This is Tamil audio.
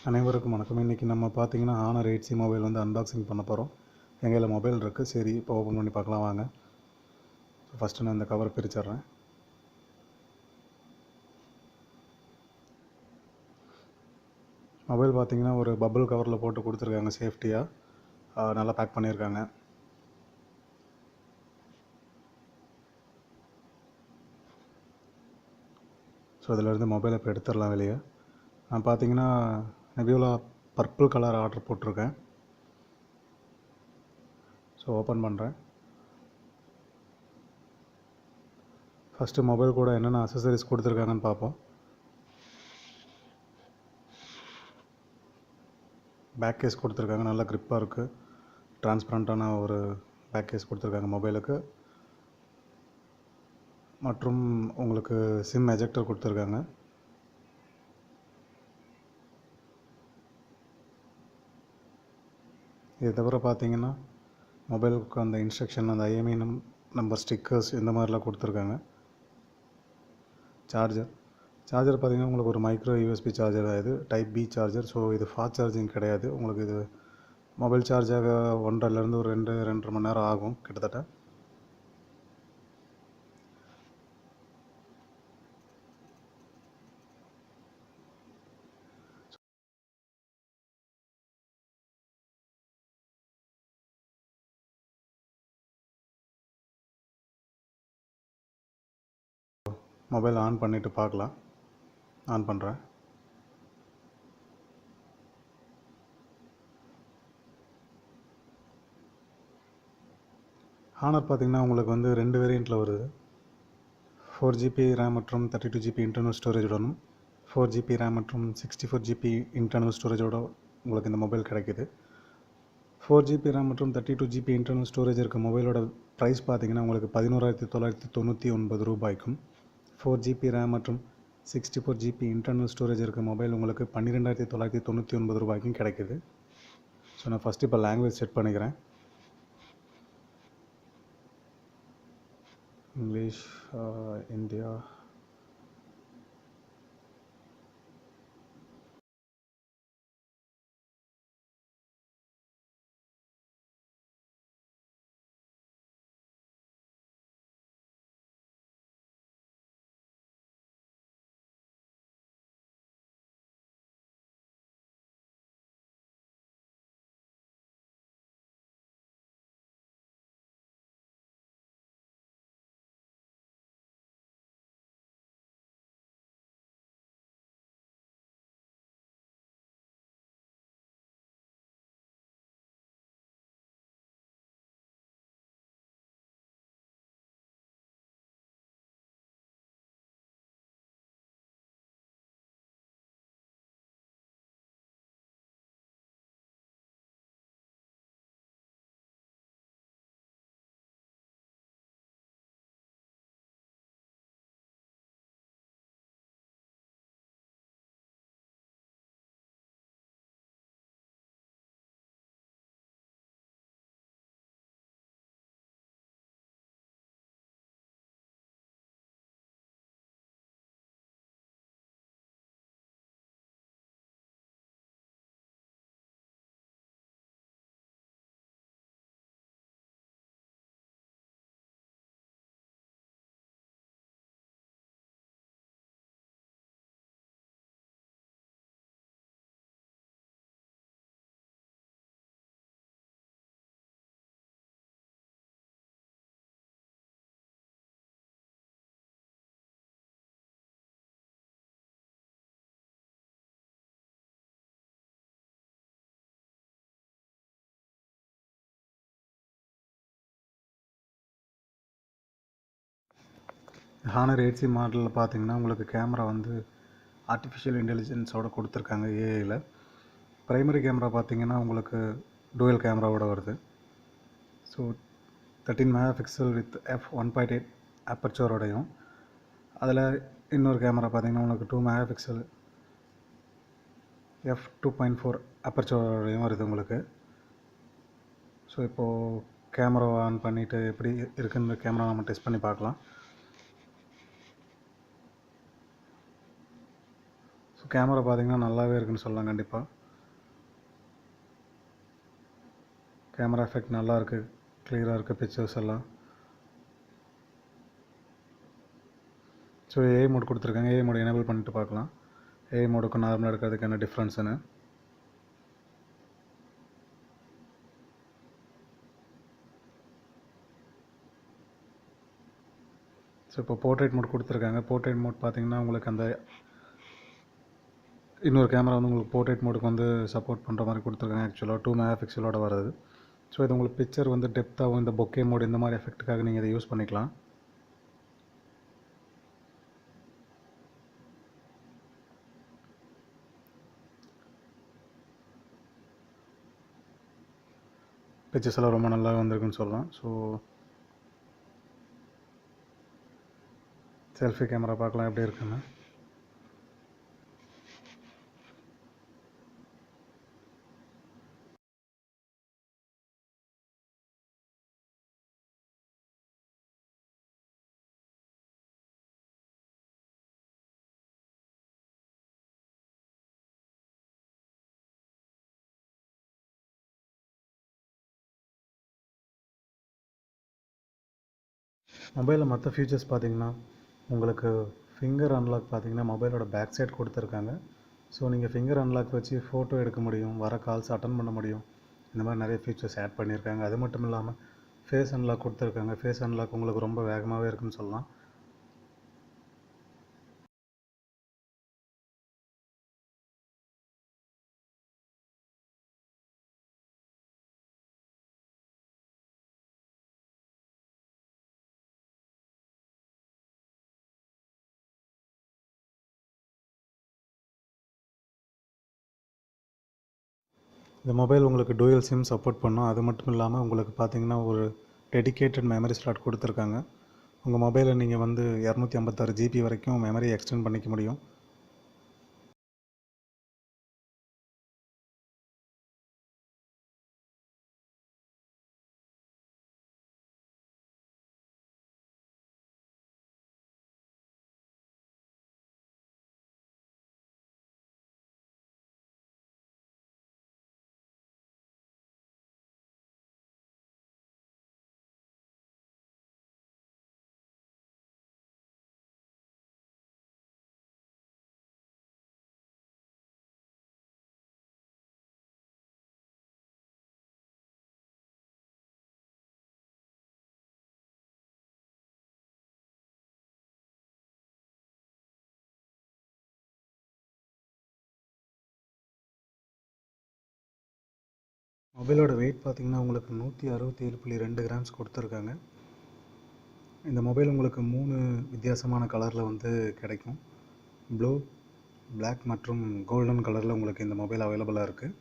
அனைவருக்கும் வணக்கம். இன்றைக்கி நம்ம பார்த்தீங்கன்னா ஹானர் 8C மொபைல் வந்து அன்பாக்சிங் பண்ண போகிறோம். எங்கள் மொபைல் இருக்குது. சரி, இப்போ ஓப்பன் பண்ணி பார்க்கலாம் வாங்க. ஃபஸ்ட்டு நான் இந்த கவர் பிரிச்சிட்றேன். மொபைல் பார்த்தீங்கன்னா ஒரு பபிள் கவரில் போட்டு கொடுத்துருக்காங்க சேஃப்டியாக. நல்லா பேக் பண்ணியிருக்காங்க. ஸோ இதிலேருந்து மொபைலை இப்போ எடுத்துடலாம் வெளியே. நான் பார்த்தீங்கன்னா நெபியூலா பர்பிள் கலர் ஆர்டர் போட்டிருக்கேன். ஸோ ஓப்பன் பண்ணுறேன். ஃபஸ்ட்டு மொபைல் கூட என்னென்ன அக்சசரிஸ் கொடுத்துருக்காங்கன்னு பார்ப்போம். பேக் கேஸ் கொடுத்துருக்காங்க. நல்லா க்ரிப்பாக இருக்குது. டிரான்ஸ்பரண்ட்டான ஒரு பேக் கேஸ் கொடுத்துருக்காங்க மொபைலுக்கு. மற்றும் உங்களுக்கு சிம் எஜெக்டர் கொடுத்துருக்காங்க. இது தவிர பார்த்தீங்கன்னா மொபைலுக்கு அந்த இன்ஸ்ட்ரக்ஷன், அந்த ஐஎம்இ நம்பர் ஸ்டிக்கர்ஸ் இந்த மாதிரிலாம் கொடுத்துருக்காங்க. சார்ஜர் பார்த்தீங்கன்னா உங்களுக்கு ஒரு மைக்ரோ யூஎஸ்பி சார்ஜர் தான். இது டைப் பி சார்ஜர். ஸோ இது ஃபாஸ்ட் சார்ஜிங் கிடையாது. உங்களுக்கு இது மொபைல் சார்ஜாக 1.5லேருந்து ஒரு 2-2.5 மணி நேரம் ஆகும் கிட்டத்தட்ட. மொபைல் ஆன் பண்ணிவிட்டு பார்க்கலாம். ஆன் பண்ணுறேன். ஹானர் பார்த்தீங்கன்னா உங்களுக்கு வந்து 2 வேரியண்ட்டில் வருது. 4GB RAM மற்றும் 32GB இன்டர்னல் ஸ்டோரேஜுடனும் 4GB RAM மற்றும் 64GB இன்டர்னல் ஸ்டோரேஜோட உங்களுக்கு இந்த மொபைல் கிடைக்கிது. 4GB RAM மற்றும் 32GB இன்டர்னல் ஸ்டோரேஜ் இருக்க மொபைலோட ப்ரைஸ் பார்த்தீங்கன்னா உங்களுக்கு 11,999 ரூபாய்க்கும், 4GB RAM மற்றும் 64GB இன்டர்னல் ஸ்டோரேஜ் இருக்க மொபைல் உங்களுக்கு 12,999 ரூபாய்க்கும் கிடைக்கிது. ஸோ நான் ஃபஸ்ட்டு இப்போ லாங்குவேஜ் செட் பண்ணிக்கிறேன். English, India. ஹானர் 8C மாடலில் பார்த்தீங்கன்னா உங்களுக்கு கேமரா வந்து ஆர்டிஃபிஷியல் இன்டெலிஜென்ஸோடு கொடுத்துருக்காங்க, ஏஐயில். ப்ரைமரி கேமரா பார்த்தீங்கன்னா உங்களுக்கு டூயல் கேமராவோட வருது. So 13 mega pixel with f1.8 அப்பர்ச்சரோடையும், அதில் இன்னொரு கேமரா பார்த்தீங்கன்னா உங்களுக்கு 2 மெகா பிக்சல் f2.4 அப்பர்ச்சரோடையும் வருது உங்களுக்கு. ஸோ இப்போது கேமராவை ஆன் பண்ணிவிட்டு எப்படி இருக்குன்னு கேமரா நம்ம டெஸ்ட் பண்ணி பார்க்கலாம். ஸோ கேமரா பார்த்தீங்கன்னா நல்லாவே இருக்குன்னு சொல்லலாம் கண்டிப்பாக. கேமரா எஃபெக்ட் நல்லா இருக்குது, கிளியராக இருக்குது பிக்சர்ஸ் எல்லாம். ஸோ ஏஐ மோட் கொடுத்துருக்காங்க, ஏஐ மோட் எனேபிள் பண்ணிட்டு பார்க்கலாம் ஏஐ மோடுக்கு நார்மலாக எடுக்கிறதுக்கு என்ன டிஃப்ரென்ஸ்னு. ஸோ இப்போ போர்ட்ரேட் மோட் கொடுத்துருக்காங்க. போர்ட்ரேட் மோட் பார்த்தீங்கன்னா உங்களுக்கு அந்த இன்னொரு கேமரா வந்து உங்களுக்கு போர்ட்ரேட் மோடுக்கு வந்து சப்போர்ட் பண்ணுற மாதிரி கொடுத்துருக்காங்க. ஆக்சுவலாக 2 மெகா பிக்சலோட வருது. ஸோ இது உங்களுக்கு பிக்சர் வந்து டெப்த்தாகவும் இந்த பொக்கே மோடு இந்த மாதிரி எஃபெக்ட்டுக்காக நீங்கள் இதை யூஸ் பண்ணிக்கலாம். பிக்சர்ஸ் எல்லாம் ரொம்ப நல்லா வந்திருக்குன்னு சொல்லலாம். ஸோ செல்ஃபி கேமரா பார்க்கலாம் எப்படி இருக்குன்னு. மொபைலில் மற்ற ஃபீச்சர்ஸ் பார்த்தீங்கன்னா உங்களுக்கு ஃபிங்கர் அன்லாக் பார்த்தீங்கன்னா மொபைலோட பேக் சைட் கொடுத்துருக்காங்க. ஸோ நீங்கள் ஃபிங்கர் அன்லாக் வச்சு ஃபோட்டோ எடுக்க முடியும், வர கால்ஸ் அட்டன் பண்ண முடியும். இந்த மாதிரி நிறைய ஃபீச்சர்ஸ் ஆட் பண்ணியிருக்காங்க. அது மட்டும் இல்லாமல் ஃபேஸ் அன்லாக் கொடுத்துருக்காங்க. ஃபேஸ் அன்லாக் உங்களுக்கு ரொம்ப வேகமாகவே இருக்குன்னு சொல்லலாம். இந்த மொபைல் உங்களுக்கு டூயல் சிம் சப்போர்ட் பண்ணும். அது மட்டும் இல்லாமல் உங்களுக்கு பார்த்தீங்கன்னா ஒரு டெடிகேட்டட் மெமரி ஸ்லாட் கொடுத்துருக்காங்க. உங்கள் மொபைலில் நீங்கள் வந்து 256 GB வரைக்கும் மெமரி எக்ஸ்டெண்ட் பண்ணிக்க முடியும். மொபைலோட வெயிட் பார்த்தீங்கன்னா உங்களுக்கு 167.2 கிராம்ஸ் கொடுத்துருக்காங்க. இந்த மொபைல் உங்களுக்கு 3 வித்தியாசமான கலரில் வந்து கிடைக்கும். ப்ளூ, பிளாக் மற்றும் கோல்டன் கலரில் உங்களுக்கு இந்த மொபைல் அவைலபிளாக இருக்குது.